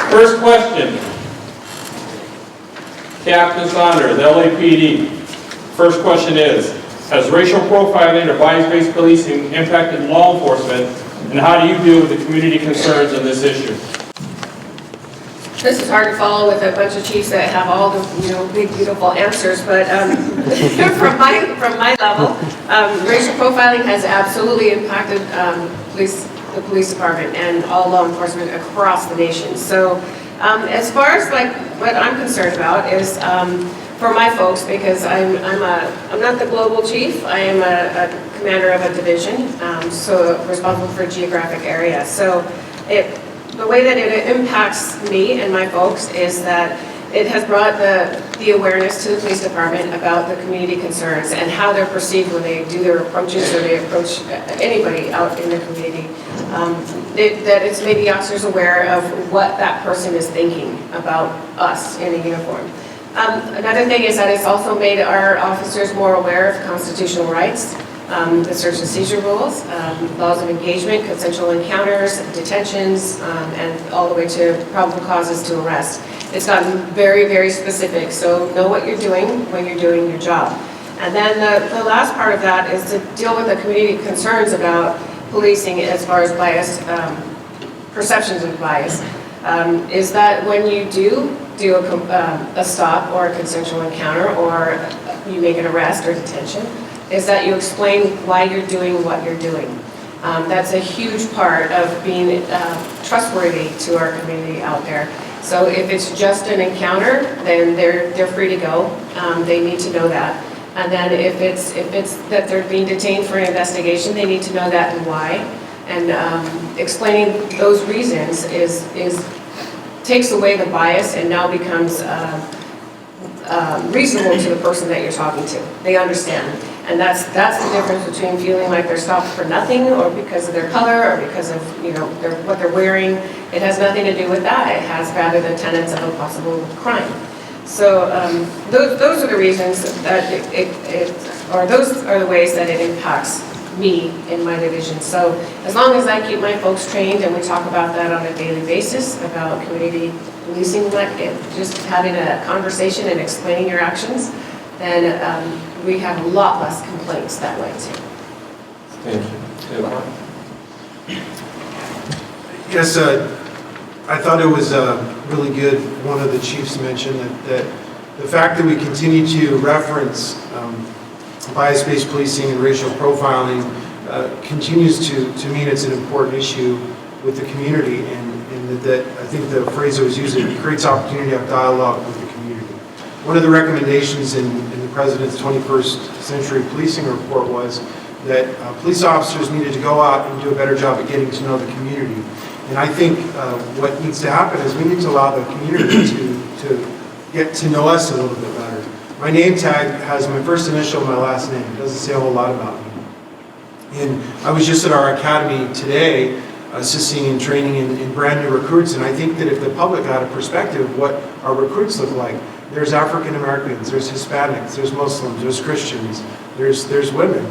First question. Captain Saunders, LAPD. First question is, has racial profiling or bias-based policing impacted law enforcement, and how do you deal with the community concerns on this issue? This is hard to follow with a bunch of chiefs that have all the big beautiful answers, but from my level, racial profiling has absolutely impacted the police department and all law enforcement across the nation. So as far as what I'm concerned about is for my folks, because I'm not the global chief, I am a commander of a division, so responsible for a geographic area. So the way that it impacts me and my folks is that it has brought the awareness to the police department about the community concerns and how they're perceived when they do their approaches or they approach anybody out in the community. That it's made the officers aware of what that person is thinking about us in a uniform. Another thing is that it's also made our officers more aware of constitutional rights, the search and seizure rules, laws of engagement, consensual encounters, detentions, and all the way to probable causes to arrest. It's gotten very, very specific, so know what you're doing when you're doing your job. And then the last part of that is to deal with the community concerns about policing as far as bias, perceptions of bias, is that when you do a stop or a consensual encounter or you make an arrest or detention, is that you explain why you're doing what you're doing. That's a huge part of being trustworthy to our community out there. So if it's just an encounter, then they're free to go. They need to know that. And then if it's that they're being detained for an investigation, they need to know that and why. And explaining those reasons takes away the bias and now becomes reasonable to the person that you're talking to. They understand. And that's the difference between feeling like they're stopped for nothing or because of their color or because of what they're wearing. It has nothing to do with that. It has rather the tenets of a possible crime. So those are the reasons that those are the ways that it impacts me in my division. So as long as I keep my folks trained and we talk about that on a daily basis, about community policing, just having a conversation and explaining your actions, then we have a lot less complaints that way too. Thank you. Yes, I thought it was really good. One of the chiefs mentioned that the fact that we continue to reference bias-based policing and racial profiling continues to mean it's an important issue with the community, and that I think the phrase that was used, it creates opportunity to have dialogue with the community. One of the recommendations in the President's 21st Century Policing Report was that police officers needed to go out and do a better job at getting to know the community. And I think what needs to happen is we need to allow the community to get to know us a little bit better. My name tag has my first initial and my last name. It doesn't say a whole lot about me. And I was just at our academy today assisting in training in brand new recruits, and I think that if the public got a perspective of what our recruits look like, there's African Americans, there's Hispanics, there's Muslims, there's Christians, there's women.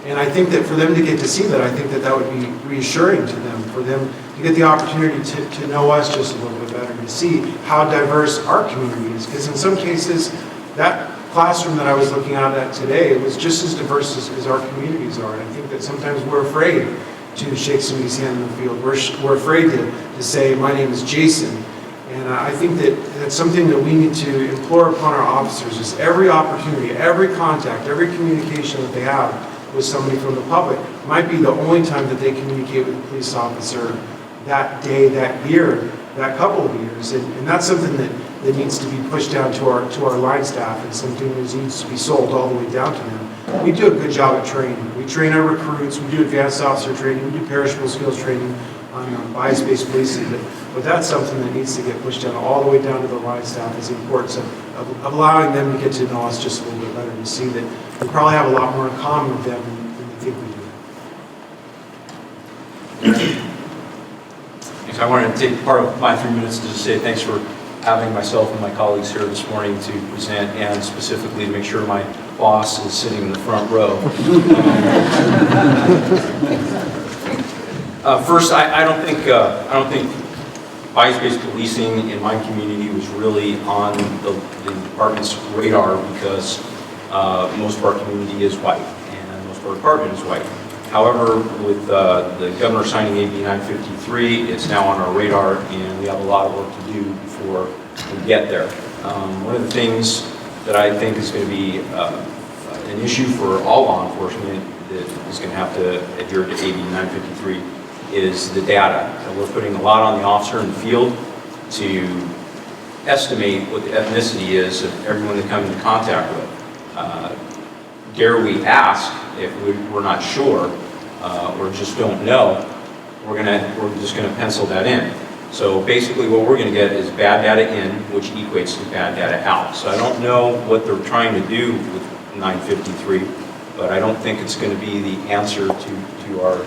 And I think that for them to get to see that, I think that would be reassuring to them, for them to get the opportunity to know us just a little bit better, to see how diverse our community is. Because in some cases, that classroom that I was looking at today was just as diverse as our communities are. And I think that sometimes we're afraid to shake somebody's hand in the field. We're afraid to say, my name is Jason. And I think that that's something that we need to implore upon our officers, is every opportunity, every contact, every communication that they have with somebody from the public might be the only time that they communicate with a police officer that day, that year, that couple of years. And that's something that needs to be pushed down to our line staff, and something that needs to be sold all the way down to them. We do a good job at training. We train our recruits, we do advanced officer training, we do perishable skills training on bias-based policing, but that's something that needs to get pushed down all the way down to the line staff, is the importance of allowing them to get to know us just a little bit better, to see that we probably have a lot more in common with them than they think we do. I wanted to take part of my 3 minutes to just say thanks for having myself and my colleagues here this morning to present, and specifically to make sure my boss is sitting in the front row. First, I don't think bias-based policing in my community was really on the department's radar because most of our community is white and most of our department is white. However, with the governor signing AB 953, it's now on our radar and we have a lot of work to do before we get there. One of the things that I think is going to be an issue for all law enforcement that is going to have to adhere to AB 953 is the data. And we're putting a lot on the officer in the field to estimate what the ethnicity is of everyone they come into contact with. Dare we ask if we're not sure or just don't know, we're just going to pencil that in. So basically what we're going to get is bad data in, which equates to bad data out. So I don't know what they're trying to do with 953, but I don't think it's going to be the answer to our...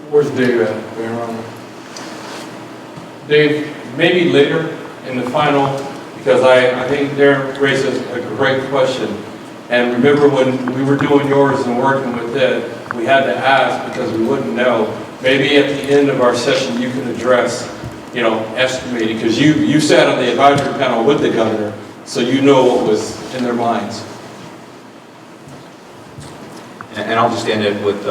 Where's Dave at? Dave, maybe later in the final, because I think Darren raises a great question. And remember when we were doing yours and working with it, we had to ask because we wouldn't know. Maybe at the end of our session you can address, estimating, because you sat on the advisory panel with the governor, so you know what was in their minds. And I'll just end it with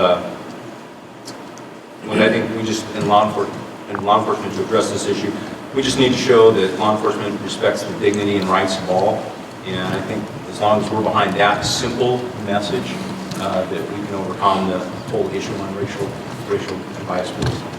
what I think we just, in law enforcement to address this issue, we just need to show that law enforcement respects the dignity and rights of all. And I think as long as we're behind that simple message, that we can overcome the whole issue on racial and bias policing.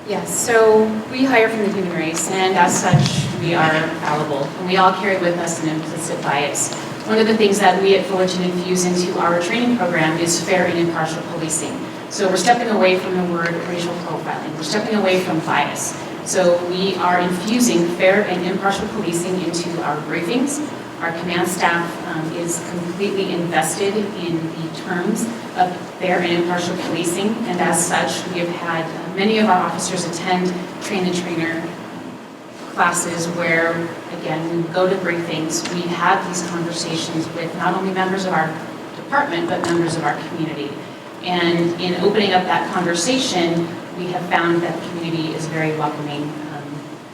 Yes, so we hire from the human race, and as such, we are fallible, and we all carry with us an implicit bias. One of the things that we at Fullerton infuse into our training program is fair and impartial policing. So we're stepping away from the word racial profiling. We're stepping away from bias. So we are infusing fair and impartial policing into our briefings. Our command staff is completely invested in the terms of fair and impartial policing, and as such, we have had many of our officers attend train-the-trainer classes where, again, we go to briefings, we have these conversations with not only members of our department, but members of our community. And in opening up that conversation, we have found that the community is very welcoming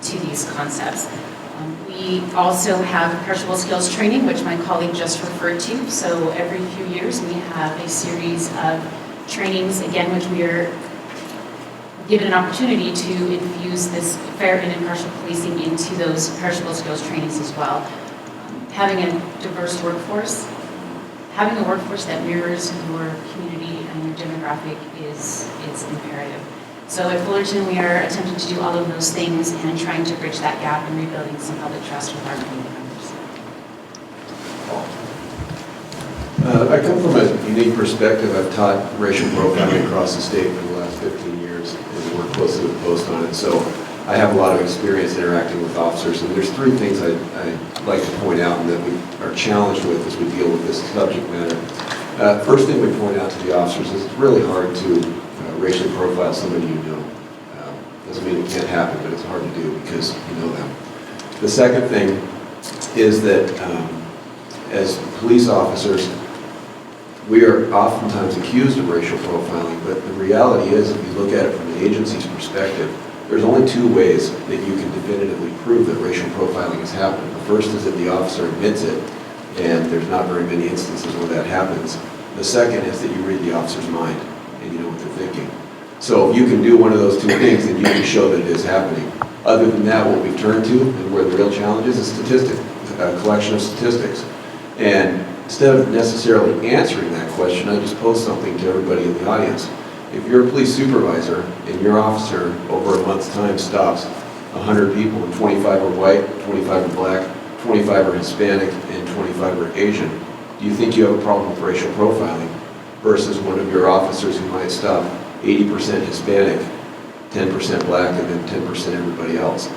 to these concepts. We also have perishable skills training, which my colleague just referred to. So every few years, we have a series of trainings, again, which we are given an opportunity to infuse this fair and impartial policing into those perishable skills trainings as well. Having a diverse workforce, having a workforce that mirrors your community and your demographic is imperative. So at Fullerton, we are attempting to do all of those things and trying to bridge that gap and rebuilding some public trust with our community members. I come from a unique perspective. I've taught racial profiling across the state for the last 15 years and worked closely with Post on it. So I have a lot of experience interacting with officers. And there's three things I'd like to point out and that we are challenged with as we deal with this subject matter. First thing we point out to the officers is it's really hard to racially profile somebody you know. Doesn't mean it can't happen, but it's hard to do because you know them. The second thing is that as police officers, we are oftentimes accused of racial profiling, but the reality is, if you look at it from the agency's perspective, there's only two ways that you can definitively prove that racial profiling has happened. The first is that the officer admits it, and there's not very many instances where that happens. The second is that you read the officer's mind and you know what they're thinking. So if you can do one of those two things, then you can show that it is happening. Other than that, what we've turned to, and where the real challenge is statistics, a collection of statistics. And instead of necessarily answering that question, I just pose something to everybody in the audience. If you're a police supervisor and your officer over a month's time stops 100 people and 25 are white, 25 are black, 25 are Hispanic, and 25 are Asian, do you think you have a problem with racial profiling versus one of your officers who might stop 80% Hispanic, 10% black, and then 10% everybody else?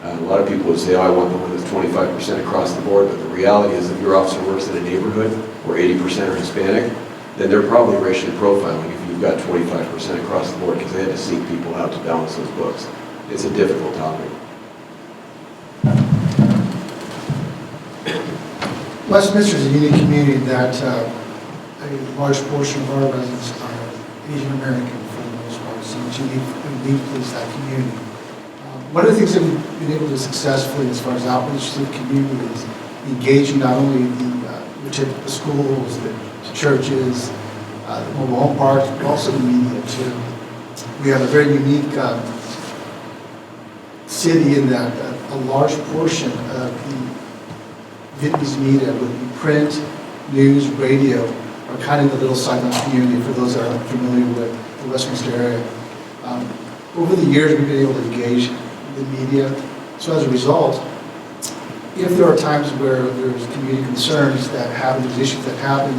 A lot of people would say, oh, I want the one that's 25% across the board, but the reality is if your officer works in a neighborhood where 80% are Hispanic, then they're probably racially profiling if you've got 25% across the board because they had to seek people out to balance those books. It's a difficult topic. Westminster is a unique community that a large portion of our residents are Asian American for the most part, so it's unique. lead police that community. One of the things that we've been able to successfully, as far as outreach to the community, is engaging not only the schools, the churches, the mobile home parks, but also the media too. We have a very unique city in that a large portion of the Vietnamese media, would be print, news, radio, are kind of the little silent community for those that are familiar with the Westminster area. Over the years, we've been able to engage the media. So as a result, if there are times where there's community concerns that happen, there's issues that happen,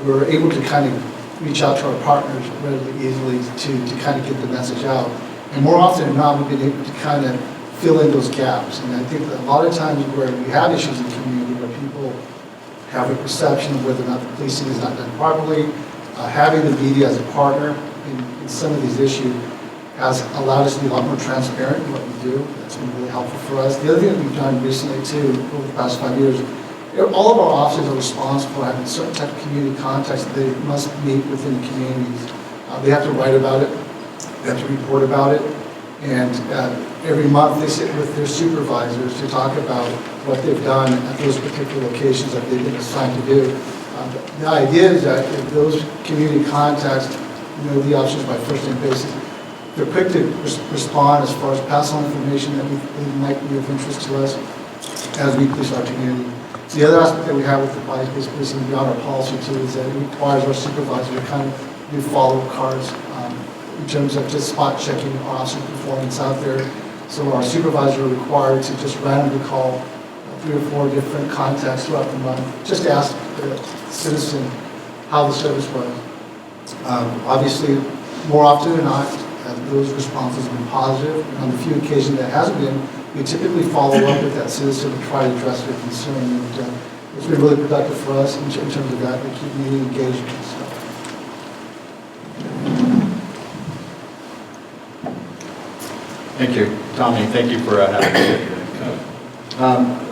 we're able to kind of reach out to our partners relatively easily to kind of get the message out. And more often than not, we've been able to kind of fill in those gaps. And I think that a lot of times where we have issues in the community, where people have a perception of whether or not the policing is not done properly, having the media as a partner in some of these issues has allowed us to be a lot more transparent in what we do. That's been really helpful for us. The other thing that we've done recently too, over the past 5 years, all of our officers are responsible for having certain type of community contacts that they must meet within the communities. They have to write about it, they have to report about it, and every month they sit with their supervisors to talk about what they've done at those particular locations that they've been assigned to do. The idea is that if those community contacts know the officers by first-name basis, they're quick to respond as far as pass on information that we believe might be of interest to us as we police our community. So the other aspect that we have with the bias-based policing beyond our policy too is that it requires our supervisor to kind of do follow-up cards in terms of just spot checking our officer performance out there. So our supervisor are required to just randomly call 3 or 4 different contacts throughout the month, just to ask the citizen how the service was. Obviously, more often than not, those responses have been positive. And on the few occasions that hasn't been, we typically follow up with that citizen to try to address their concern. And it's been really productive for us in terms of that, to keep meeting engagement and stuff. Thank you, Tommy. Thank you for having me here today.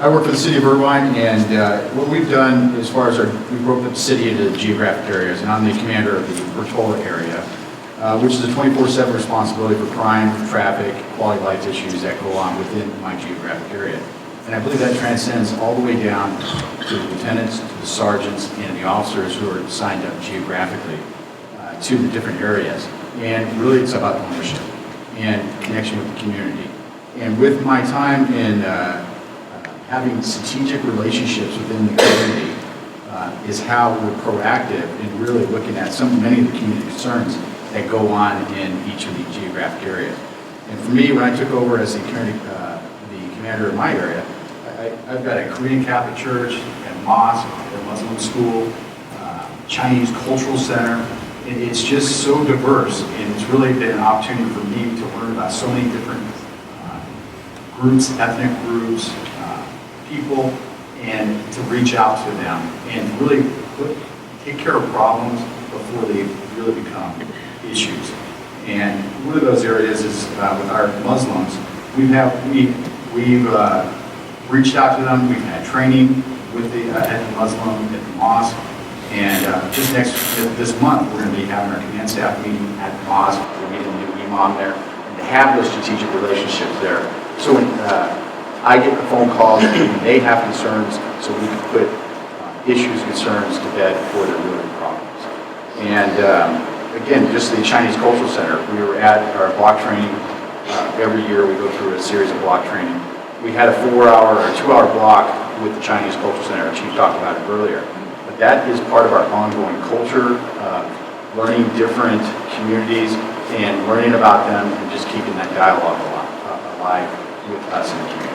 I work for the city of Irvine, and what we've done as far as we broke up the city into geographic areas, and I'm the commander of the Bertola area, which is a 24/7 responsibility for crime, traffic, quality of life issues that go on within my geographic area. And I believe that transcends all the way down to the lieutenants, to the sergeants, and the officers who are signed up geographically to the different areas. And really it's about ownership and connection with the community. And with my time in having strategic relationships within the community is how we're proactive in really looking at many of the community concerns that go on in each of the geographic areas. And for me, when I took over as the commander of my area, I've got a Korean Catholic church, a mosque, a Muslim school, Chinese cultural center. And it's just so diverse, and it's really been an opportunity for me to learn about so many different groups, ethnic groups, people, and to reach out to them and really take care of problems before they really become issues. And one of those areas is with our Muslims. We've reached out to them. We've had training with at the Muslim, at the mosque. And just this month, we're going to be having our command staff meeting at the mosque. We're meeting the new imam there, and to have those strategic relationships there. So when I get the phone calls, they have concerns, so we can put issues, concerns to bed before they're really problems. And again, just the Chinese Cultural Center, we were at our block training. Every year we go through a series of block training. We had a 4-hour or 2-hour block with the Chinese Cultural Center. Our chief talked about it earlier. But that is part of our ongoing culture, learning different communities and learning about them and just keeping that dialogue alive with us in the community.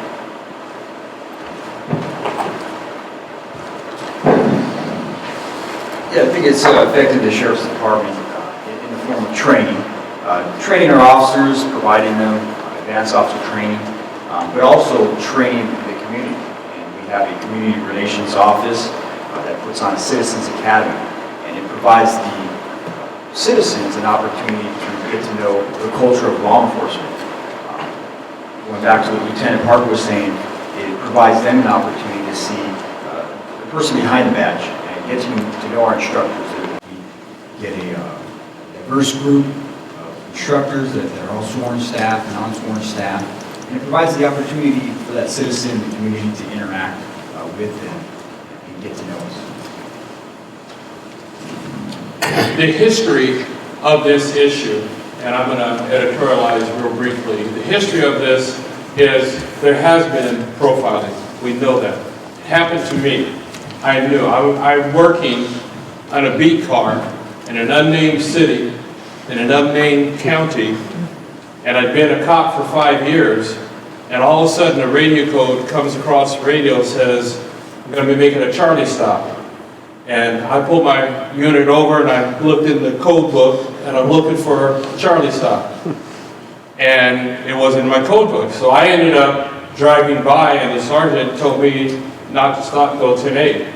Yeah, I think it's affected the Sheriff's Department in the form of training. Training our officers, providing them advanced officer training, but also training the community. And we have a community relations office that puts on a Citizens Academy, and it provides the citizens an opportunity to get to know the culture of law enforcement. Going back to what Lieutenant Parker was saying, it provides them an opportunity to see the person behind the badge and get to know our instructors. We get a diverse group of instructors that are all sworn staff and non-sworn staff. And it provides the opportunity for that citizen in the community to interact with them and get to know us. The history of this issue, and I'm going to editorialize real briefly. The history of this is there has been profiling. We know that. It happened to me. I knew. I'm working on a beat car in an unnamed city, in an unnamed county, and I'd been a cop for 5 years, and all of a sudden a radio code comes across the radio, says, I'm going to be making a Charlie stop. And I pulled my unit over and I looked in the code book and I'm looking for a Charlie stop. And it wasn't in my code book. So I ended up driving by and the sergeant told me not to stop until 10-8.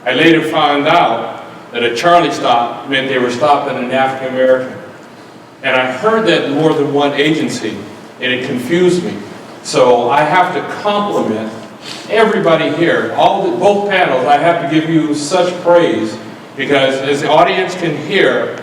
I later found out that a Charlie stop meant they were stopping an African American. And I heard that in more than one agency and it confused me. So I have to compliment everybody here, both panels. I have to give you such praise because as the audience can hear,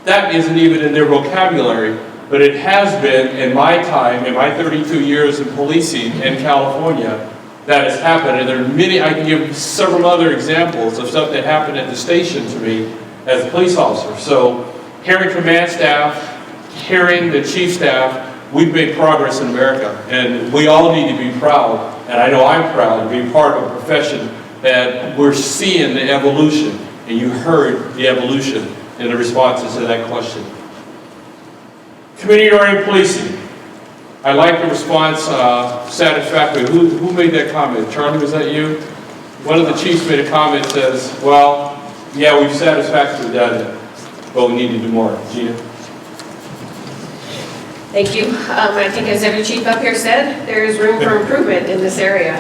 that isn't even in their vocabulary, but it has been in my time, in my 32 years in policing in California, that has happened. And there are many, I can give several other examples of stuff that happened at the station to me as a police officer. So hearing command staff, hearing the chief staff, we've made progress in America, and we all need to be proud, and I know I'm proud to be part of a profession that we're seeing the evolution, and you heard the evolution in the responses to that question. Community-oriented policing. I like the response, satisfactory. Who made that comment? Charlie, was that you? One of the chiefs made a comment that says, well, yeah, we've satisfactorily done it, but we need to do more. Gina? Thank you. I think as every chief up here said, there is room for improvement in this area.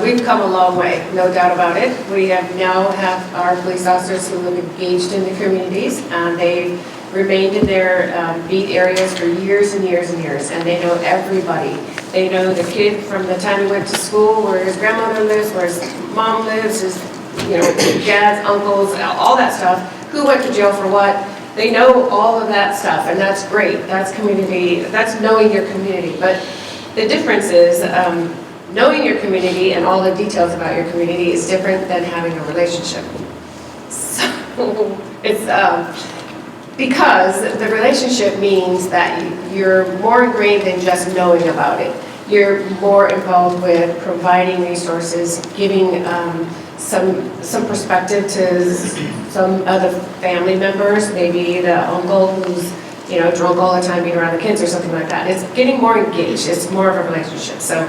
We've come a long way, no doubt about it. We now have our police officers who have engaged in the communities, and they've remained in their beat areas for years and years and years, and they know everybody. They know the kid from the time he went to school, where his grandmother lives, where his mom lives, his dads, uncles, all that stuff, who went to jail for what. They know all of that stuff, and that's great. That's community, that's knowing your community. But the difference is knowing your community and all the details about your community is different than having a relationship. So it's because the relationship means that you're more ingrained than just knowing about it. You're more involved with providing resources, giving some perspective to some other family members, maybe the uncle who's drunk all the time being around the kids or something like that. It's getting more engaged. It's more of a relationship. So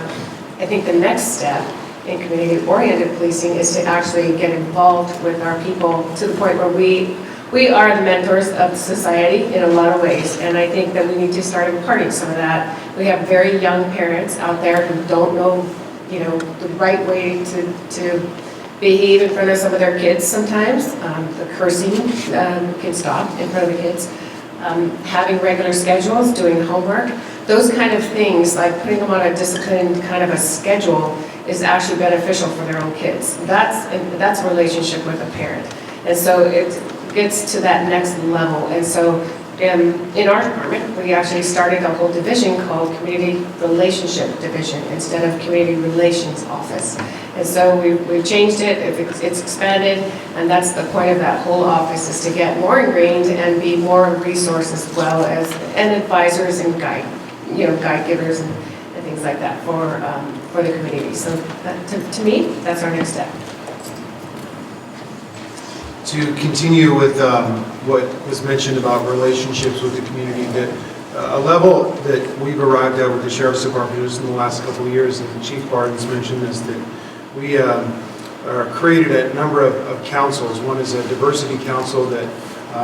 I think the next step in community-oriented policing is to actually get involved with our people to the point where we are the mentors of society in a lot of ways, and I think that we need to start imparting some of that. We have very young parents out there who don't know, the right way to behave in front of some of their kids sometimes. The cursing can stop in front of the kids. Having regular schedules, doing homework, those kind of things, like putting them on a disciplined kind of a schedule is actually beneficial for their own kids. That's a relationship with a parent. And so it gets to that next level. And so in our department, we actually started a whole division called Community Relationship Division instead of Community Relations Office. And so we've changed it, it's expanded, and that's the point of that whole office, is to get more ingrained and be more resource as well as, and advisors and guide givers and things like that for the community. So that, to me, that's our next step. To continue with what was mentioned about relationships with the community, that a level that we've arrived at with the Sheriff's Department just in the last couple of years, and Chief Barton's mentioned this, that we are created a number of councils. One is a diversity council that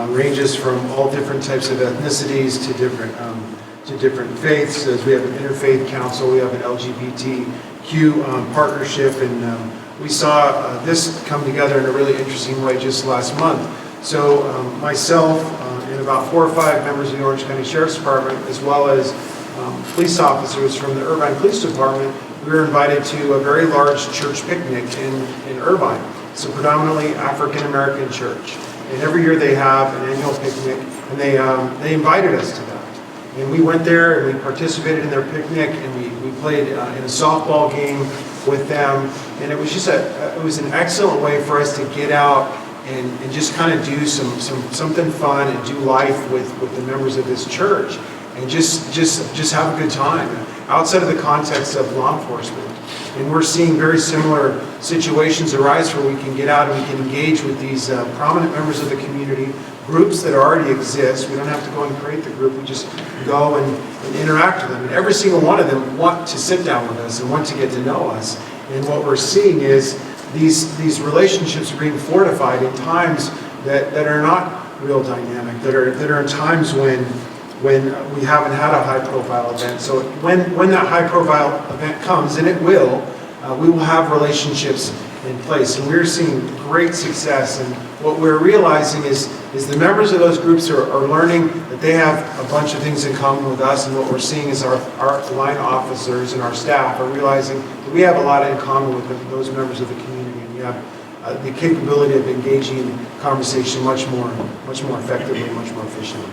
ranges from all different types of ethnicities to different faiths. As we have an interfaith council, we have an LGBTQ partnership, and we saw this come together in a really interesting way just last month. So myself and about 4 or 5 members of the Orange County Sheriff's Department, as well as police officers from the Irvine Police Department, we were invited to a very large church picnic in Irvine. It's a predominantly African-American church. And every year they have an annual picnic, and they invited us to that. And we went there and we participated in their picnic, and we played in a softball game with them. And it was just it was an excellent way for us to get out and just kind of do something fun and do life with the members of this church, and just have a good time outside of the context of law enforcement. And we're seeing very similar situations arise where we can get out and we can engage with these prominent members of the community, groups that already exist. We don't have to go and create the group. We just go and interact with them. And every single one of them want to sit down with us and want to get to know us. And what we're seeing is these relationships are being fortified in times that are not real dynamic, that are in times when we haven't had a high-profile event. So when that high-profile event comes, and it will, we will have relationships in place. And we're seeing great success. And what we're realizing is the members of those groups are learning that they have a bunch of things in common with us. And what we're seeing is our line officers and our staff are realizing that we have a lot in common with those members of the community. And we have the capability of engaging in conversation much more effectively and much more efficiently.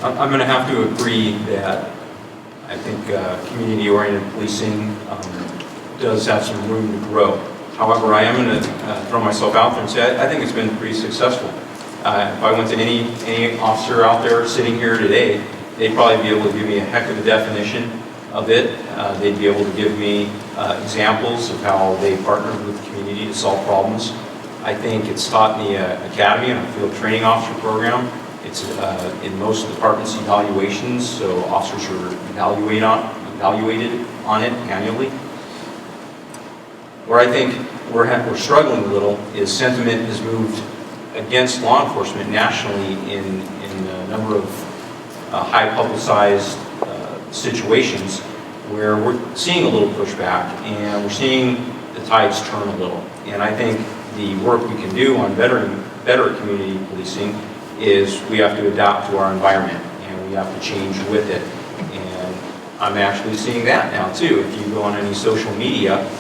I'm going to have to agree that I think community-oriented policing does have some room to grow. However, I am going to throw myself out there and say I think it's been pretty successful. If I went to any officer out there sitting here today, they'd probably be able to give me a heck of a definition of it. They'd be able to give me examples of how they partnered with the community to solve problems. I think it's taught in the academy and a field training officer program. It's in most departments evaluations, so officers are evaluated on it annually. Where I think we're struggling a little is sentiment has moved against law enforcement nationally in a number of high publicized situations where we're seeing a little pushback and we're seeing the tides turn a little. And I think the work we can do on better community policing is we have to adapt to our environment and we have to change with it. And I'm actually seeing that now too. If you go on any social media,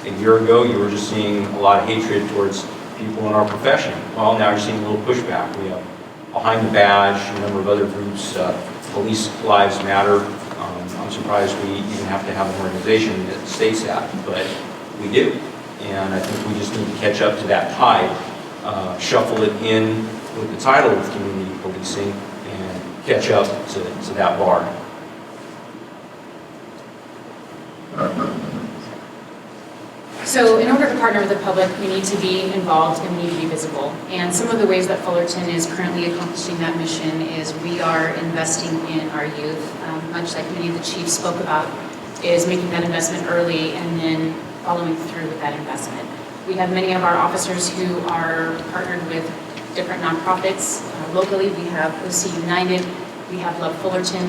a year ago you were just seeing a lot of hatred towards people in our profession. Well, now you're seeing a little pushback. We have Behind the Badge, a number of other groups, Police Lives Matter. I'm surprised we even have to have an organization that states that, but we do. And I think we just need to catch up to that tide, shuffle it in with the title of community policing and catch up to that bar. So in order to partner with the public, we need to be involved and we need to be visible. And some of the ways that Fullerton is currently accomplishing that mission is we are investing in our youth, much like many of the chiefs spoke about, is making that investment early and then following through with that investment. We have many of our officers who are partnered with different nonprofits. Locally, we have OC United, we have Love Fullerton.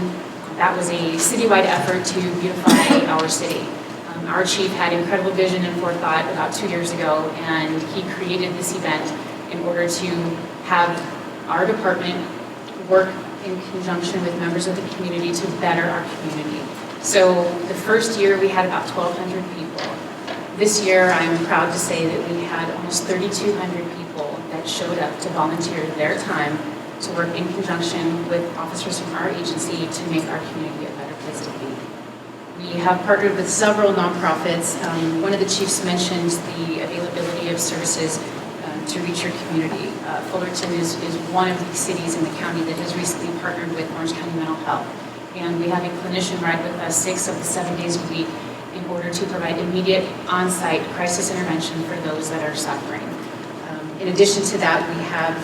That was a citywide effort to beautify our city. Our chief had incredible vision and forethought about 2 years ago, and he created this event in order to have our department work in conjunction with members of the community to better our community. So the first year we had about 1,200 people. This year I'm proud to say that we had almost 3,200 people that showed up to volunteer their time to work in conjunction with officers from our agency to make our community a better place to be. We have partnered with several nonprofits. One of the chiefs mentioned the availability of services to reach your community. Fullerton is one of the cities in the county that has recently partnered with Orange County Mental Health. And we have a clinician ride with us 6 of the 7 days a week in order to provide immediate on-site crisis intervention for those that are suffering. In addition to that, we have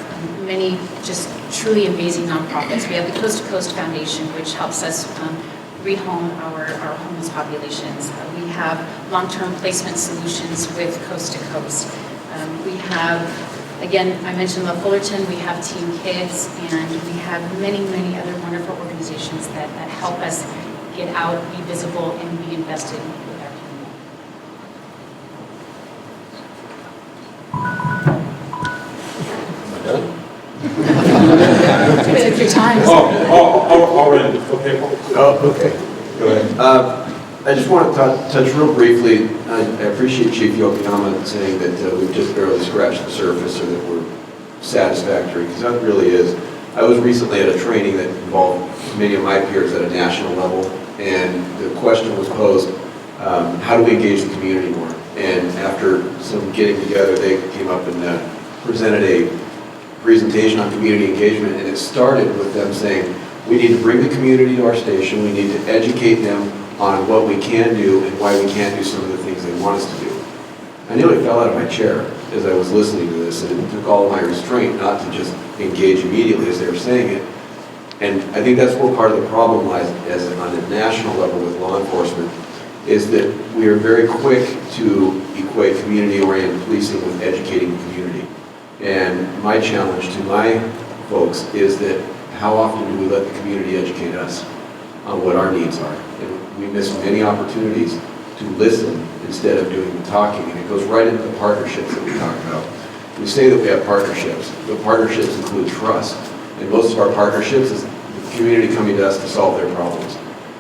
many just truly amazing nonprofits. We have the Coast to Coast Foundation, which helps us rehome our homeless populations. We have long-term placement solutions with Coast to Coast. We have, again, I mentioned Love Fullerton, we have Teen Kids, and we have many, many other wonderful organizations that help us get out, be visible, and be invested with our community. Take your time. Already, okay. Oh, okay. Go ahead. I just want to touch real briefly. I appreciate Chief Yokoyama saying that we've just barely scratched the surface or that we're satisfactory, because that really is. I was recently at a training that involved many of my peers at a national level, and the question was posed, how do we engage the community more? And after some getting together, they came up and presented a presentation on community engagement, and it started with them saying, we need to bring the community to our station, we need to educate them on what we can do and why we can't do some of the things they want us to do. I nearly fell out of my chair as I was listening to this, and it took all of my restraint not to just engage immediately as they were saying it. And I think that's where part of the problem lies as on a national level with law enforcement, is that we are very quick to equate community-oriented policing with educating the community. And my challenge to my folks is that how often do we let the community educate us on what our needs are? And we miss many opportunities to listen instead of doing the talking, and it goes right into the partnerships that we talk about. We say that we have partnerships, but partnerships include trust, and most of our partnerships is the community coming to us to solve their problems.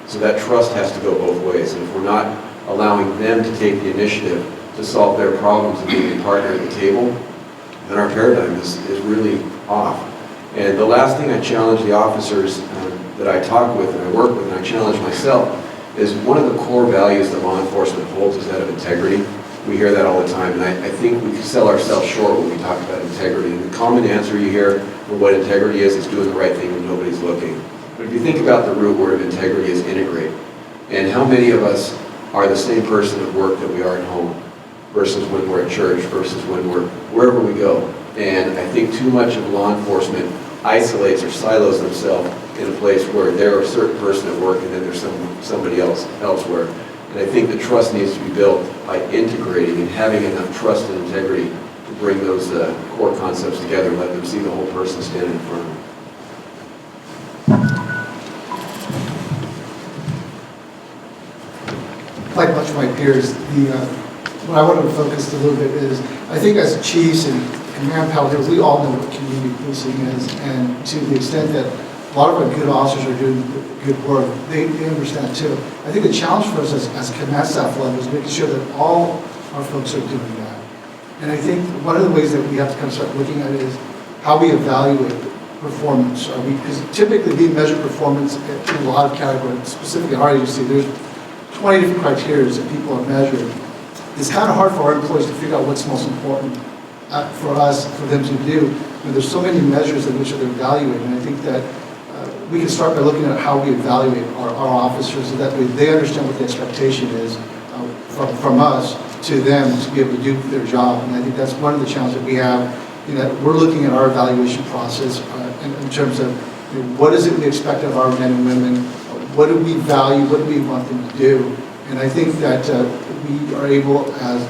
So that trust has to go both ways, and if we're not allowing them to take the initiative to solve their problems and being a partner at the table, then our paradigm is really off. And the last thing I challenge the officers that I talk with and I work with and I challenge myself is one of the core values that law enforcement holds is that of integrity. We hear that all the time, and I think we sell ourselves short when we talk about integrity. And the common answer you hear for what integrity is doing the right thing when nobody's looking. But if you think about the root word of integrity is integrate, and how many of us are the same person at work that we are at home versus when we're at church versus when we're wherever we go. And I think too much of law enforcement isolates or silos themselves in a place where they're a certain person at work and then there's somebody else elsewhere. And I think the trust needs to be built by integrating and having enough trust and integrity to bring those core concepts together and let them see the whole person standing in front of them. Like much of my peers, what I want to focus a little bit is, I think as chiefs and command paladins, we all know what community policing is, and to the extent that a lot of our good officers are doing good work, they understand too. I think the challenge for us as command staff level is making sure that all our folks are doing that. And I think one of the ways that we have to kind of start looking at it is how we evaluate performance. Because typically we measure performance in a lot of categories, specifically our agency. There's 20 different criteria that people are measuring. It's kind of hard for our employees to figure out what's most important for us, for them to do. But there's so many measures in which they're evaluating. And I think that we can start by looking at how we evaluate our officers, so that way they understand what the expectation is from us to them to be able to do their job. And I think that's one of the challenges that we have. You know, we're looking at our evaluation process in terms of what is it we expect of our men and women, what do we value, what do we want them to do. And I think that we are able, as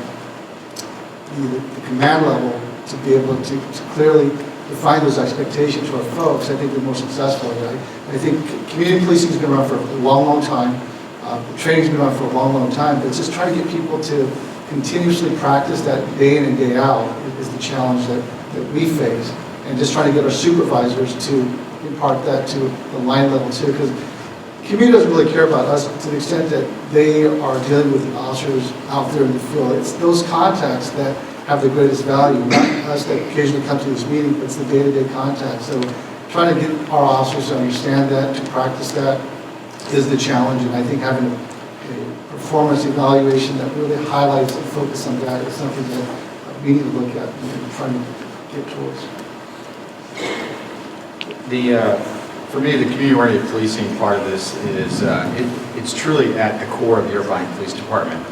the command level, to be able to clearly define those expectations to our folks. I think we're more successful. Right? I think community policing has been around for a long, long time. Training's been around for a long, long time. But it's just trying to get people to continuously practice that day in and day out is the challenge that we face. And just trying to get our supervisors to impart that to the line level too. Because community doesn't really care about us to the extent that they are dealing with the officers out there in the field. It's those contacts that have the greatest value, not us that occasionally come to this meeting, but it's the day-to-day contact. So trying to get our officers to understand that, to practice that, is the challenge. And I think having a performance evaluation that really highlights and focuses on that is something that we need to look at and try to get towards. For me, the community-oriented policing part of this is, it's truly at the core of the Irvine Police Department.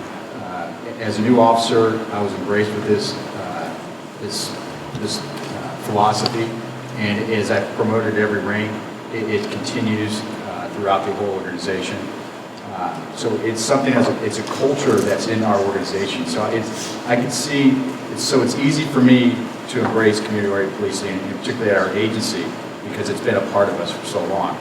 As a new officer, I was embraced with this philosophy, and as I've promoted every rank, it continues throughout the whole organization. So it's something it's a culture that's in our organization. So I can see, it's easy for me to embrace community-oriented policing, and particularly at our agency, because it's been a part of us for so long.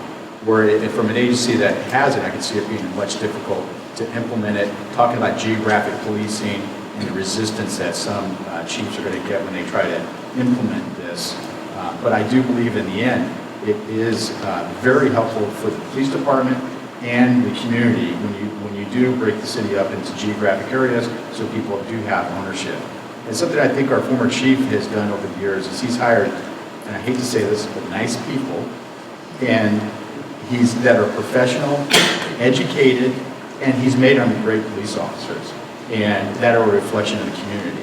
Where from an agency that hasn't, I can see it being much difficult to implement it, talking about geographic policing and the resistance that some chiefs are going to get when they try to implement this. But I do believe in the end, it is very helpful for the police department and the community when you do break the city up into geographic areas so people do have ownership. And something I think our former chief has done over the years is he's hired and I hate to say this, but nice people, and that are professional, educated, and he's made them great police officers, and that are a reflection of the community.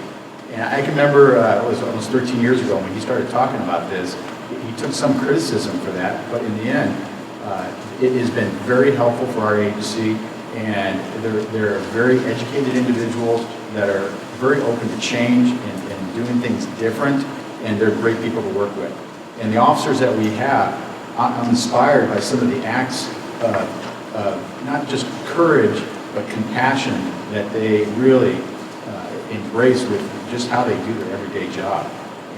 And I can remember, it was almost 13 years ago when he started talking about this, he took some criticism for that, but in the end, it has been very helpful for our agency, and they're very educated individuals that are very open to change and doing things different, and they're great people to work with. And the officers that we have, I'm inspired by some of the acts of not just courage, but compassion that they really embrace with just how they do their everyday job.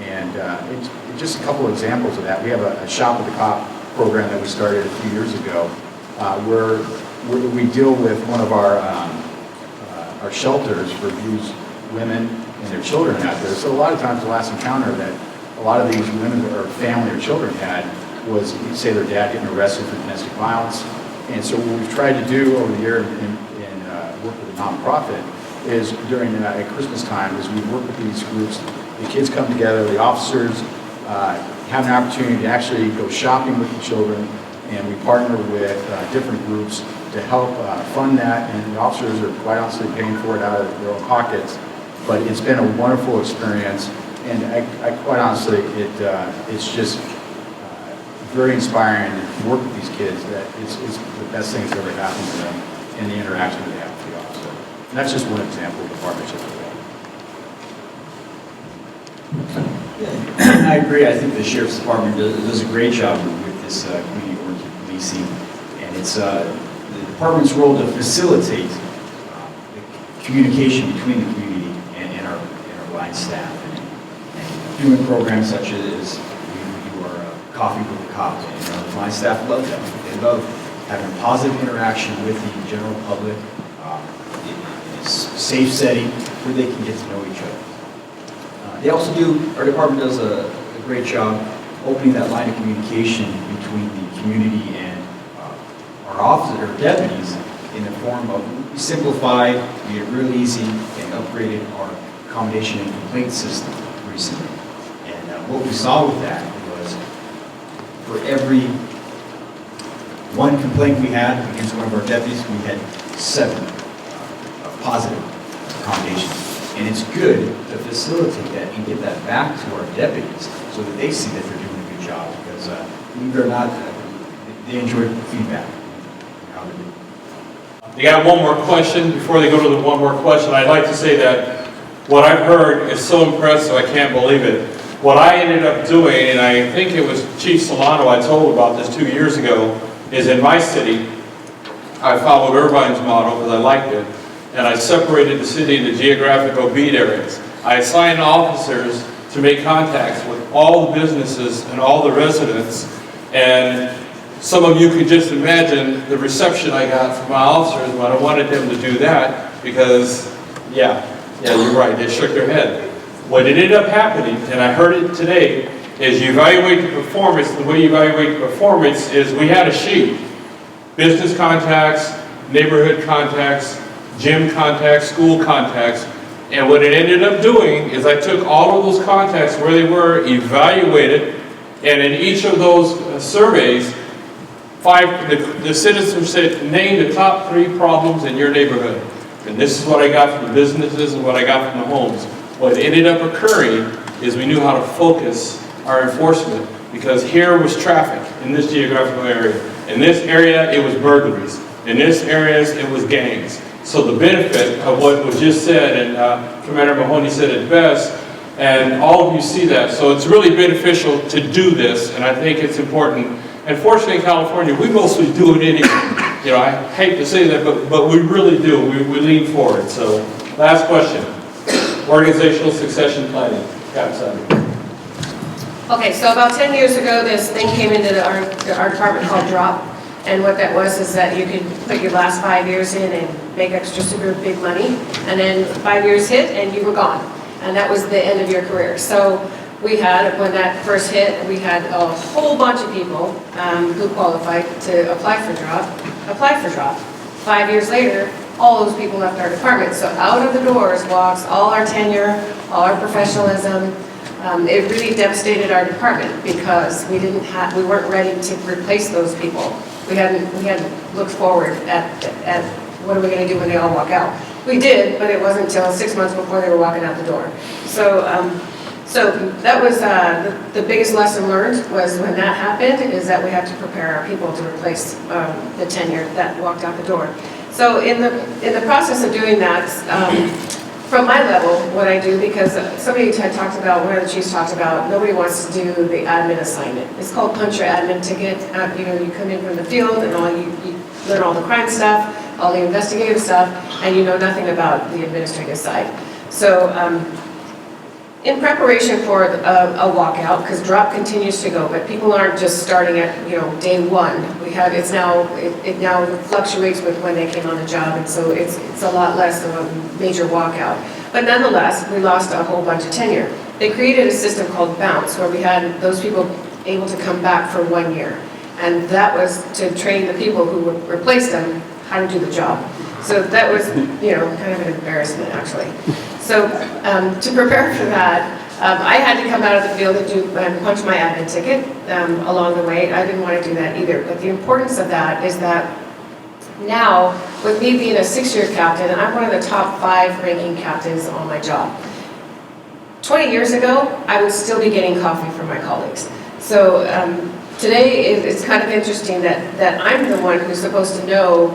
And it's just a couple of examples of that. We have a Shop with the Cop program that we started a few years ago, where we deal with one of our shelters for abused women and their children out there. So a lot of times the last encounter that a lot of these women or family or children had was, say, their dad getting arrested for domestic violence. And so what we've tried to do over the year and work with a nonprofit is during at Christmas time is we work with these groups. The kids come together, the officers have an opportunity to actually go shopping with the children, and we partner with different groups to help fund that, and the officers are quite honestly paying for it out of their own pockets. But it's been a wonderful experience, and I quite honestly, it's just very inspiring to work with these kids. That it's the best thing that's ever happened to them, and the interaction that they have with the officer. And that's just one example of the partnership that we have. I agree. I think the Sheriff's Department does a great job with this community oriented policing, and it's the department's role to facilitate the communication between the community and our line staff, and doing programs such as we do our Coffee with the Cop, and our line staff love that. They love having a positive interaction with the general public in a safe setting where they can get to know each other. They also our department does a great job opening that line of communication between the community and our officers or deputies in the form of, we simplified, made it real easy, and upgraded our accommodation and complaint system recently. And what we saw with that was for every one complaint we had against one of our deputies, we had 7 positive accommodations. And it's good to facilitate that and get that back to our deputies so that they see that they're doing a good job, because believe it or not, they enjoy feedback. They got one more question. Before they go to the one more question, I'd like to say that what I've heard is so impressive, I can't believe it. What I ended up doing, and I think it was Chief Solano I told about this 2 years ago, is in my city, I followed Irvine's model because I liked it, and I separated the city into geographical beat areas. I assigned officers to make contacts with all the businesses and all the residents, and some of you could just imagine the reception I got from my officers when I wanted them to do that, because, yeah, you're right, they shook their head. What ended up happening, and I heard it today, is you evaluate the performance. The way you evaluate the performance is we had a sheet. Business contacts, neighborhood contacts, gym contacts, school contacts, and what it ended up doing is I took all of those contacts where they were, evaluated, and in each of those surveys, the citizens said, name the top 3 problems in your neighborhood. And this is what I got from the businesses and what I got from the homes. What ended up occurring is we knew how to focus our enforcement, because here was traffic in this geographical area. In this area, it was burglaries. In this area, it was gangs. So the benefit of what was just said, and Commander Mahoney said it best, and all of you see that. So it's really beneficial to do this, and I think it's important. And fortunately in California, we mostly do it anyway. You know, I hate to say that, but we really do. We lean forward. So last question. Organizational succession planning. Kathryn. Okay, so about 10 years ago, this thing came into our department called Drop. And what that was is that you could put your last 5 years in and make extra super big money. And then 5 years hit and you were gone. And that was the end of your career. So we had, when that first hit, we had a whole bunch of people who qualified to apply for Drop. 5 years later, all those people left our department. So out of the doors walks all our tenure, all our professionalism, it really devastated our department because we weren't ready to replace those people. We hadn't looked forward at what are we going to do when they all walk out. We did, but it wasn't until 6 months before they were walking out the door. So that was the biggest lesson learned was when that happened is that we have to prepare our people to replace the tenure that walked out the door. So in the process of doing that, from my level, what I do, because somebody had talked about, one of the chiefs talked about, nobody wants to do the admin assignment. It's called punch your admin ticket. You come in from the field and you learn all the crime stuff, all the investigative stuff, and you know nothing about the administrative side. So in preparation for a walkout, because drop continues to go, but people aren't just starting at day one. It now fluctuates with when they came on the job, and so it's a lot less of a major walkout. But nonetheless, we lost a whole bunch of tenure. They created a system called Bounce, where we had those people able to come back for 1 year, and that was to train the people who would replace them how to do the job. So that was, kind of an embarrassment, actually. So to prepare for that, I had to come out of the field and punch my admin ticket along the way. I didn't want to do that either. But the importance of that is that now, with me being a 6-year captain, and I'm one of the top 5 ranking captains on my job. 20 years ago, I would still be getting coffee from my colleagues. So today, it's kind of interesting that I'm the one who's supposed to know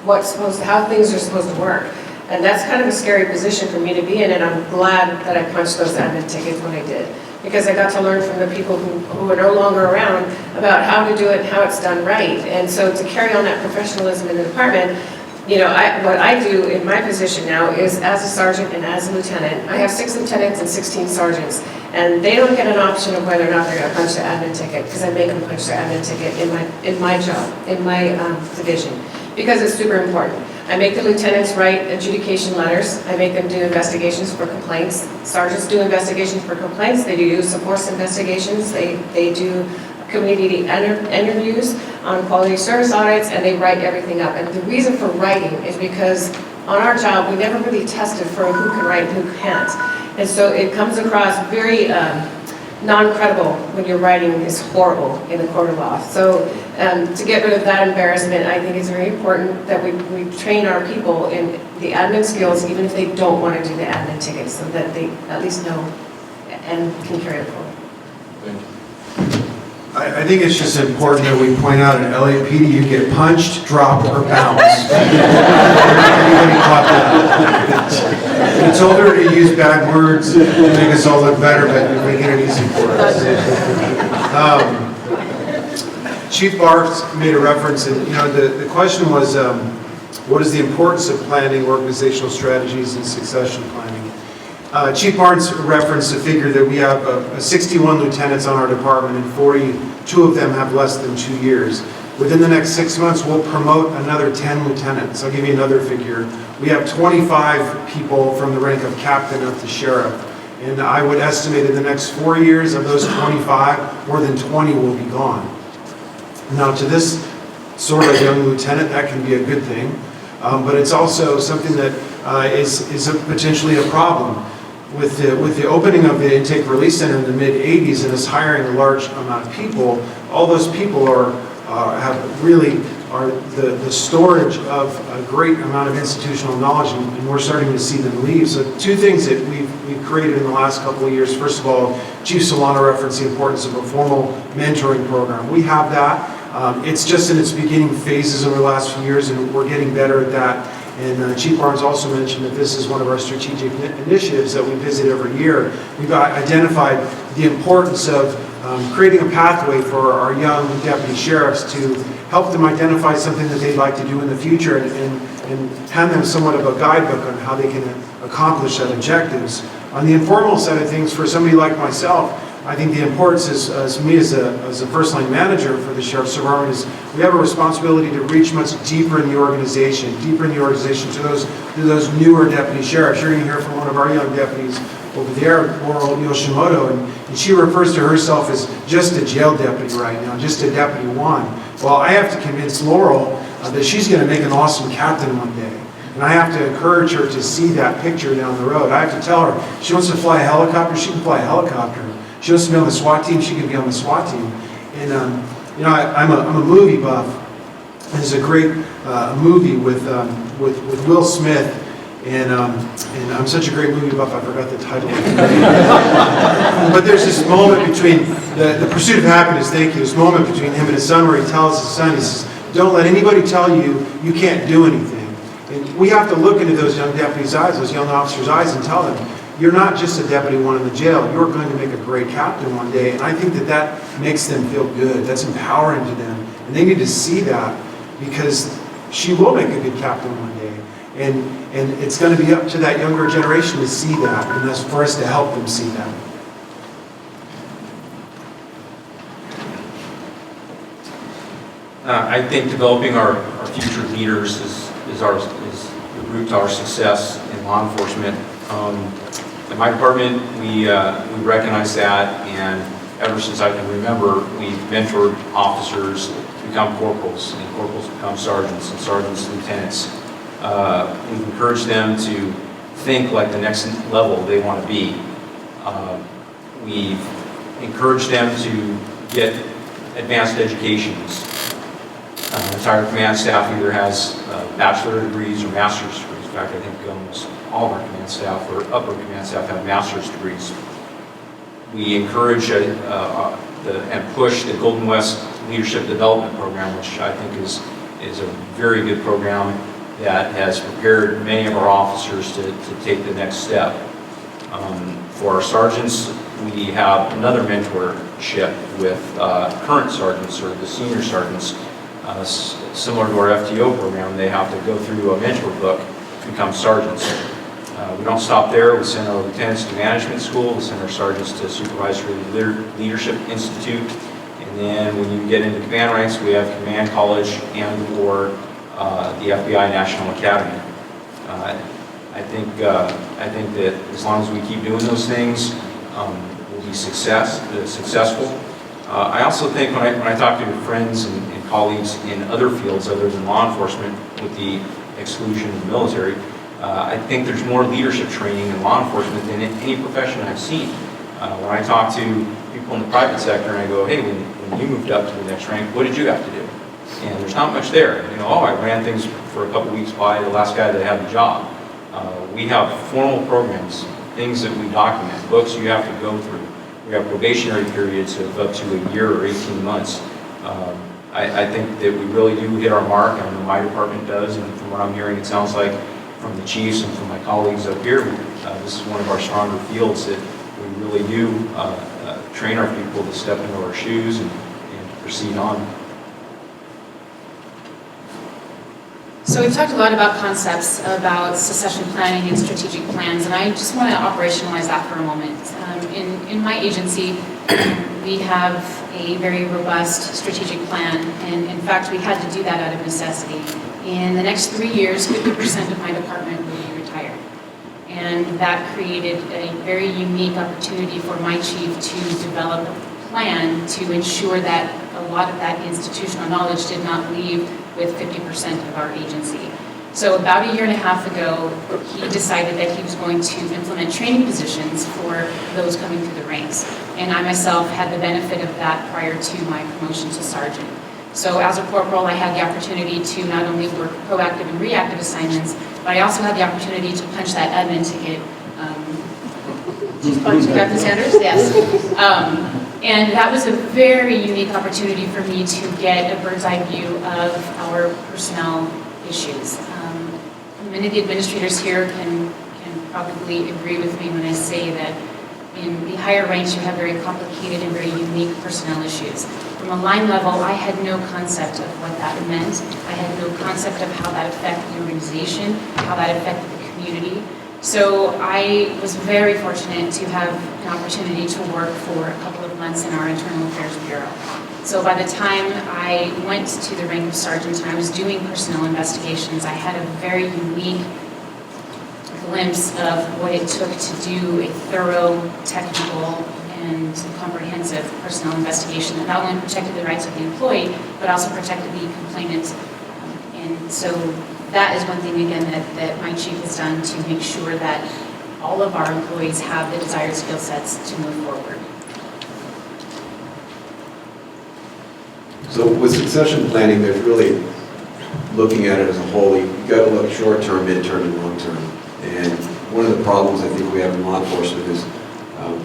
how things are supposed to work. And that's kind of a scary position for me to be in, and I'm glad that I punched those admin tickets when I did, because I got to learn from the people who are no longer around about how to do it and how it's done right. And so to carry on that professionalism in the department, what I do in my position now is as a sergeant and as a lieutenant. I have 6 lieutenants and 16 sergeants, and they don't get an option of whether or not they're going to punch the admin ticket, because I make them punch their admin ticket in my job, in my division, because it's super important. I make the lieutenants write adjudication letters. I make them do investigations for complaints. Sergeants do investigations for complaints. They do use of force investigations. They do community interviews on quality service audits, and they write everything up. And the reason for writing is because on our job, we never really tested for who can write and who can't. And so it comes across very non-credible when your writing is horrible in the court of law. So to get rid of that embarrassment, I think it's very important that we train our people in the admin skills, even if they don't want to do the admin tickets, so that they at least know and can carry it forward. Thank you. I think it's just important that we point out in LAPD, you get punched, dropped, or bounced. Everybody caught that. It's older to use bad words to make us all look better, but we make it easy for us. Chief Barnes made a reference, and the question was, what is the importance of planning, organizational strategies, and succession planning? Chief Barnes referenced a figure that we have 61 lieutenants on our department, and 42 of them have less than 2 years. Within the next 6 months, we'll promote another 10 lieutenants. I'll give you another figure. We have 25 people from the rank of captain up to sheriff. And I would estimate in the next 4 years of those 25, more than 20 will be gone. Now, to this sort of young lieutenant, that can be a good thing. But it's also something that is potentially a problem. With the opening of the intake release center in the mid-'80s and us hiring a large amount of people, all those people are the storage of a great amount of institutional knowledge, and we're starting to see them leave. So 2 things that we've created in the last couple of years. First of all, Chief Solano referenced the importance of a formal mentoring program. We have that. It's just in its beginning phases over the last few years, and we're getting better at that. And Chief Barnes also mentioned that this is one of our strategic initiatives that we visit every year. We've identified the importance of creating a pathway for our young deputy sheriffs to help them identify something that they'd like to do in the future and hand them somewhat of a guidebook on how they can accomplish that objectives. On the informal side of things, for somebody like myself, I think the importance is, as me as a first-line manager for the Sheriff's Department, is we have a responsibility to reach much deeper in the organization to those newer deputy sheriffs. You're going to hear from one of our young deputies over there, Laurel Yoshimoto, and she refers to herself as just a jail deputy right now, just a deputy 1. Well, I have to convince Laurel that she's going to make an awesome captain one day. And I have to encourage her to see that picture down the road. I have to tell her, she wants to fly a helicopter, she can fly a helicopter. She wants to be on the SWAT team, she can be on the SWAT team. And you know, I'm a movie buff. There's a great movie with Will Smith, and I'm such a great movie buff, I forgot the title of the movie. But there's this moment between, the Pursuit of Happiness, thank you, this moment between him and his son where he tells his son, he says, don't let anybody tell you you can't do anything. And we have to look into those young deputies' eyes, those young officers' eyes, and tell them, you're not just a deputy one in the jail, you're going to make a great captain one day. And I think that that makes them feel good, that's empowering to them. And they need to see that, because she will make a good captain one day. And it's going to be up to that younger generation to see that, and that's for us to help them see that. I think developing our future leaders is the root to our success in law enforcement. In my department, we recognize that, and ever since I can remember, we've mentored officers to become corporals, and corporals become sergeants, and sergeants lieutenants. We've encouraged them to think like the next level they want to be. We've encouraged them to get advanced educations. The entire command staff either has bachelor degrees or master's degrees. In fact, I think almost all of our command staff or upper command staff have master's degrees. We encourage and push the Golden West Leadership Development Program, which I think is a very good program that has prepared many of our officers to take the next step. For our sergeants, we have another mentorship with current sergeants or the senior sergeants. Similar to our FTO program, they have to go through a mentor book to become sergeants. We don't stop there. We send our lieutenants to management school. We send our sergeants to Supervisory Leadership Institute. And then when you get into command ranks, we have command college and or the FBI National Academy. I think that as long as we keep doing those things, we'll be successful. I also think when I talk to friends and colleagues in other fields other than law enforcement, with the exclusion of the military, I think there's more leadership training in law enforcement than in any profession I've seen. When I talk to people in the private sector and I go, hey, when you moved up to the next rank, what did you have to do? And there's not much there. You know, oh, I ran things for a couple weeks by the last guy that had the job. We have formal programs, things that we document, books you have to go through. We have probationary periods of up to a year or 18 months. I think that we really do hit our mark. I know my department does, and from what I'm hearing, it sounds like from the chiefs and from my colleagues up here, this is one of our stronger fields that we really do train our people to step into our shoes and proceed on. So we've talked a lot about concepts, about succession planning and strategic plans, and I just want to operationalize that for a moment. In my agency, we have a very robust strategic plan, and in fact, we had to do that out of necessity. In the next 3 years, 50% of my department will be retired. And that created a very unique opportunity for my chief to develop a plan to ensure that a lot of that institutional knowledge did not leave with 50% of our agency. So about a year and a half ago, he decided that he was going to implement training positions for those coming through the ranks. And I myself had the benefit of that prior to my promotion to sergeant. So as a corporal, I had the opportunity to not only work proactive and reactive assignments, but I also had the opportunity to punch that admin ticket. Punch Captain Sanders? Yes. And that was a very unique opportunity for me to get a bird's eye view of our personnel issues. Many of the administrators here can probably agree with me when I say that in the higher ranks you have very complicated and very unique personnel issues. From a line level, I had no concept of what that meant. I had no concept of how that affected the organization, how that affected the community. So I was very fortunate to have an opportunity to work for a couple of months in our Internal Affairs Bureau. So by the time I went to the rank of sergeant and I was doing personnel investigations, I had a very unique glimpse of what it took to do a thorough, technical, and comprehensive personnel investigation that not only protected the rights of the employee, but also protected the complainant. And so that is one thing, again, that my chief has done to make sure that all of our employees have the desired skill sets to move forward. So with succession planning, there's really looking at it as a whole. You've got to look short-term, mid-term, and long-term. And one of the problems I think we have in law enforcement is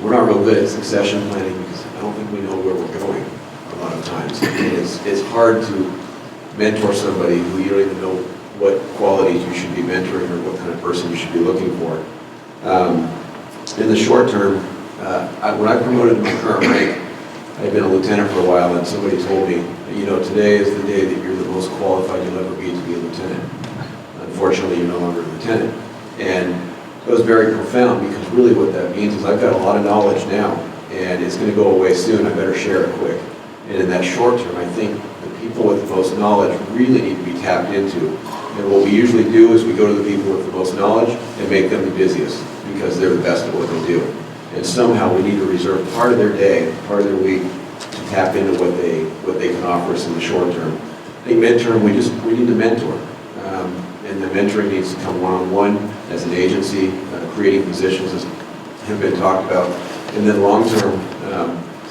we're not real good at succession planning because I don't think we know where we're going a lot of times. It's hard to mentor somebody who you don't even know what qualities you should be mentoring or what kind of person you should be looking for. In the short term, when I promoted to my current rank, I've been a lieutenant for a while, and somebody told me, you know, today is the day that you're the most qualified you'll ever be to be a lieutenant. Unfortunately, you're no longer a lieutenant. And it was very profound because really what that means is I've got a lot of knowledge now, and it's going to go away soon. I better share it quick. And in that short term, I think the people with the most knowledge really need to be tapped into. And what we usually do is we go to the people with the most knowledge and make them the busiest because they're the best at what they do. And somehow we need to reserve part of their day, part of their week to tap into what they can offer us in the short term. I think midterm, we need to mentor. And the mentoring needs to come one-on-one as an agency, creating positions as have been talked about. And then long-term,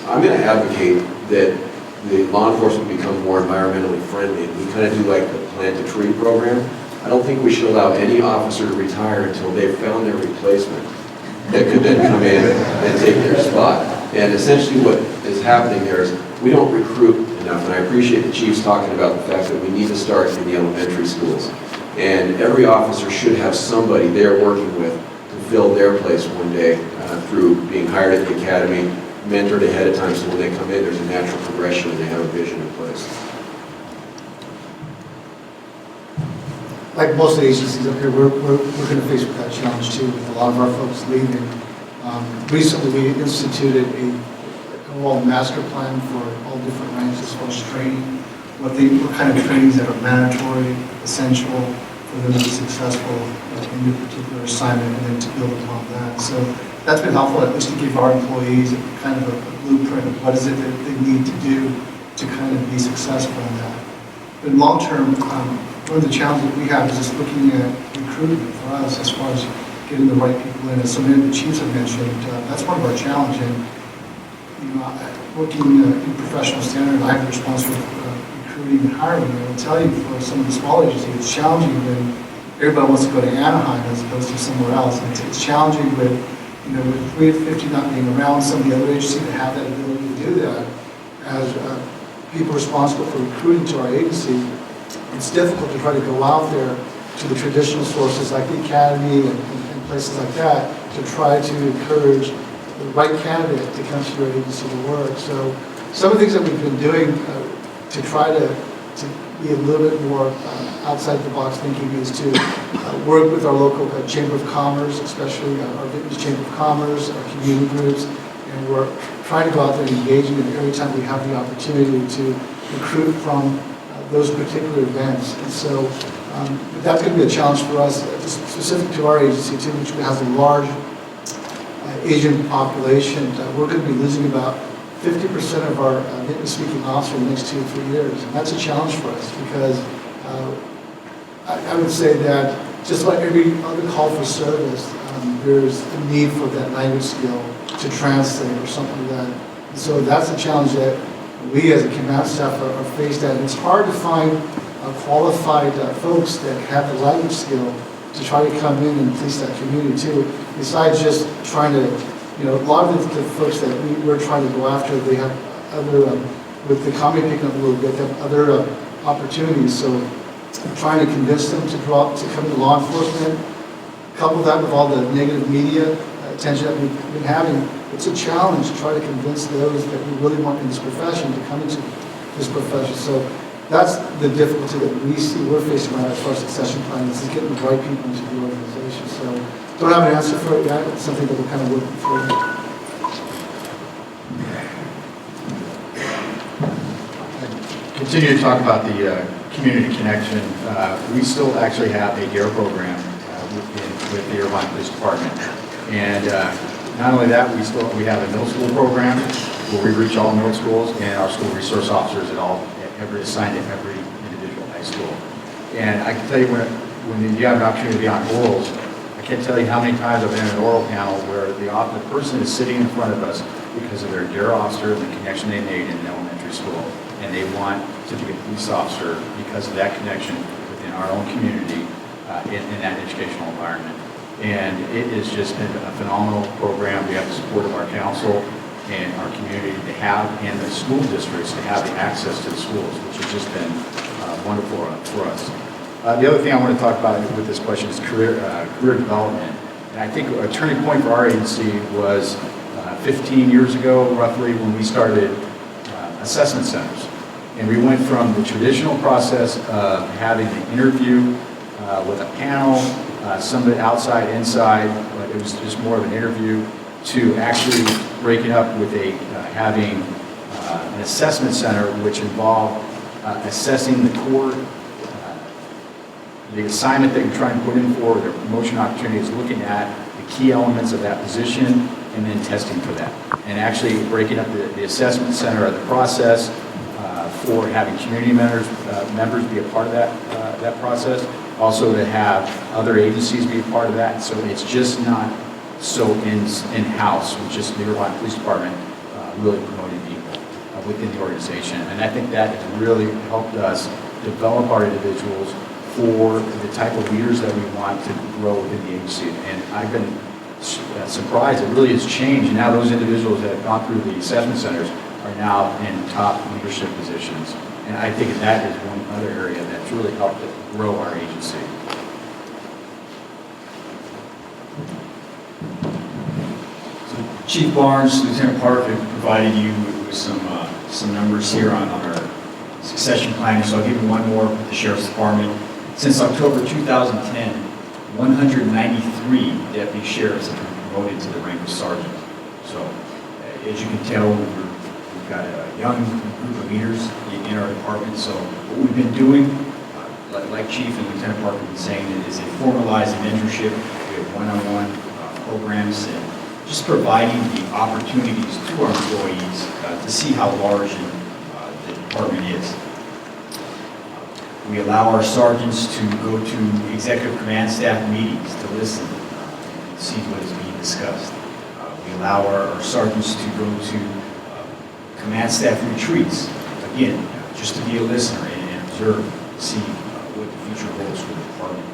I'm going to advocate that the law enforcement become more environmentally friendly. We kind of do like the plant a tree program. I don't think we should allow any officer to retire until they've found their replacement that could then come in and take their spot. And essentially what is happening there is we don't recruit enough. And I appreciate the chiefs talking about the fact that we need to start in the elementary schools. And every officer should have somebody they're working with to fill their place one day through being hired at the academy, mentored ahead of time so when they come in there's a natural progression and they have a vision in place. Like most agencies up here, we're going to face with that challenge too, with a lot of our folks leaving. Recently, we instituted a overall master plan for all different ranks as far as training, what kind of trainings that are mandatory, essential for them to be successful in their particular assignment, and then to build upon that. So that's been helpful, at least to give our employees kind of a blueprint of what is it that they need to do to kind of be successful in that. But in long term, one of the challenges that we have is just looking at recruitment for us as far as getting the right people in. As some of the chiefs have mentioned, that's one of our challenges. And, working in professional standard, I have the responsibility for recruiting and hiring. And I will tell you, for some of the small agencies, it's challenging when everybody wants to go to Anaheim as opposed to somewhere else. And it's challenging with, with 350 not being around, some of the other agencies that have that ability to do that. As people responsible for recruiting to our agency, it's difficult to try to go out there to the traditional sources like the academy and places like that to try to encourage the right candidate to come to your agency to work. So some of the things that we've been doing to try to be a little bit more outside the box thinking is to work with our local Chamber of Commerce, especially our Vietnamese Chamber of Commerce, our community groups, and we're trying to go out there and engaging them every time we have the opportunity to recruit from those particular events. And so that's going to be a challenge for us, specific to our agency too, which has a large Asian population. We're going to be losing about 50% of our Vietnamese-speaking officers in the next 2 to 3 years. And that's a challenge for us because I would say that just like every other call for service, there's a need for that language skill to translate or something like that. And so that's a challenge that we as a command staff are faced at. And it's hard to find qualified folks that have the language skill to try to come in and police that community too. Besides just trying to, a lot of the folks that we're trying to go after, they have other, with the economy picking up a little bit, they have other opportunities. So trying to convince them to come to law enforcement, couple that with all the negative media attention that we've been having, it's a challenge to try to convince those that we really want in this profession to come into this profession. So that's the difficulty that we see we're facing right now as far as succession planning, is getting the right people into the organization. So don't have an answer for it yet. It's something that we're kind of working through. Continue to talk about the community connection. We still actually have a DARE program with the Irvine Police Department. And not only that, we have a middle school program where we reach all middle schools and our school resource officers assigned at every individual high school. And I can tell you when you have an opportunity to be on orals, I can't tell you how many times I've been in an oral panel where the person is sitting in front of us because of their dear officer and the connection they made in elementary school. And they want to be a police officer because of that connection within our own community in that educational environment. And it has just been a phenomenal program. We have the support of our council and our community to have, and the school districts to have the access to the schools, which has just been wonderful for us. The other thing I want to talk about with this question is career development. And I think a turning point for our agency was 15 years ago, roughly, when we started assessment centers. And we went from the traditional process of having an interview with a panel, some of it outside, inside, but it was just more of an interview, to actually breaking up with having an assessment center which involved assessing the core, the assignment that you're trying to put in for, their promotion opportunities, looking at the key elements of that position, and then testing for that. And actually breaking up the assessment center of the process for having community members be a part of that process. Also to have other agencies be a part of that. So it's just not so in-house with just the Irvine Police Department really promoting people within the organization. And I think that has really helped us develop our individuals for the type of leaders that we want to grow within the agency. And I've been surprised, it really has changed. And now those individuals that have gone through the assessment centers are now in top leadership positions. And I think that is one other area that's really helped grow our agency. So Chief Barnes, Lieutenant Park have provided you with some numbers here on our succession planning, so I'll give you one more with the Sheriff's Department. Since October 2010, 193 deputy sheriffs have been promoted to the rank of sergeant. So as you can tell, we've got a young group of leaders in our department. So what we've been doing, like Chief and Lieutenant Park have been saying, is a formalized mentorship. We have one-on-one programs and just providing the opportunities to our employees to see how large the department is. We allow our sergeants to go to executive command staff meetings to listen and see what is being discussed. We allow our sergeants to go to command staff retreats, again, just to be a listener and observe, see what the future holds for the department.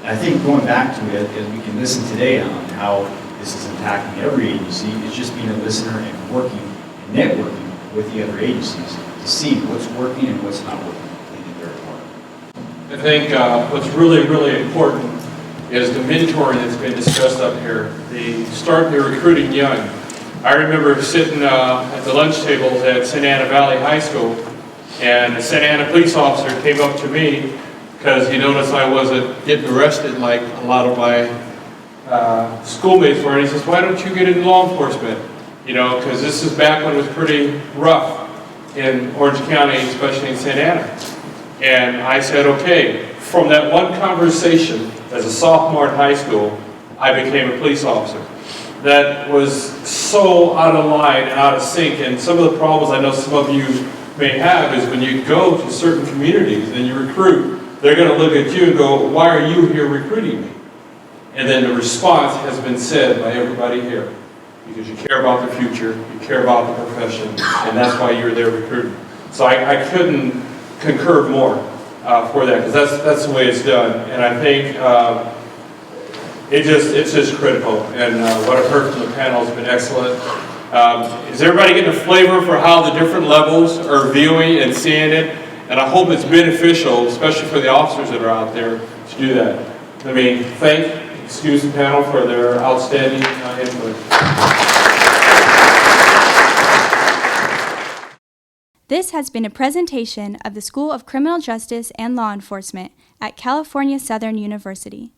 And I think going back to it, as we can listen today on how this is impacting every agency, is just being a listener and working and networking with the other agencies to see what's working and what's not working in their department. I think what's really, really important is the mentoring that's been discussed up here. Start the recruiting young. I remember sitting at the lunch tables at Santa Ana Valley High School, and a Santa Ana police officer came up to me because he noticed I wasn't getting arrested like a lot of my schoolmates were, and he says, "Why don't you get into law enforcement?" You know, because this is back when it was pretty rough in Orange County, especially in Santa Ana. And I said, okay. From that one conversation as a sophomore in high school, I became a police officer. That was so out of line and out of sync, and some of the problems I know some of you may have is when you go to certain communities and you recruit, they're going to look at you and go, "Why are you here recruiting me?" And then the response has been said by everybody here, because you care about the future, you care about the profession, and that's why you're there recruiting. So I couldn't concur more for that, because that's the way it's done. And I think it's just critical. And what I've heard from the panel has been excellent. Is everybody getting a flavor for how the different levels are viewing and seeing it? And I hope it's beneficial, especially for the officers that are out there, to do that. Let me excuse the panel for their outstanding input. This has been a presentation of the School of Criminal Justice and Law Enforcement at California Southern University.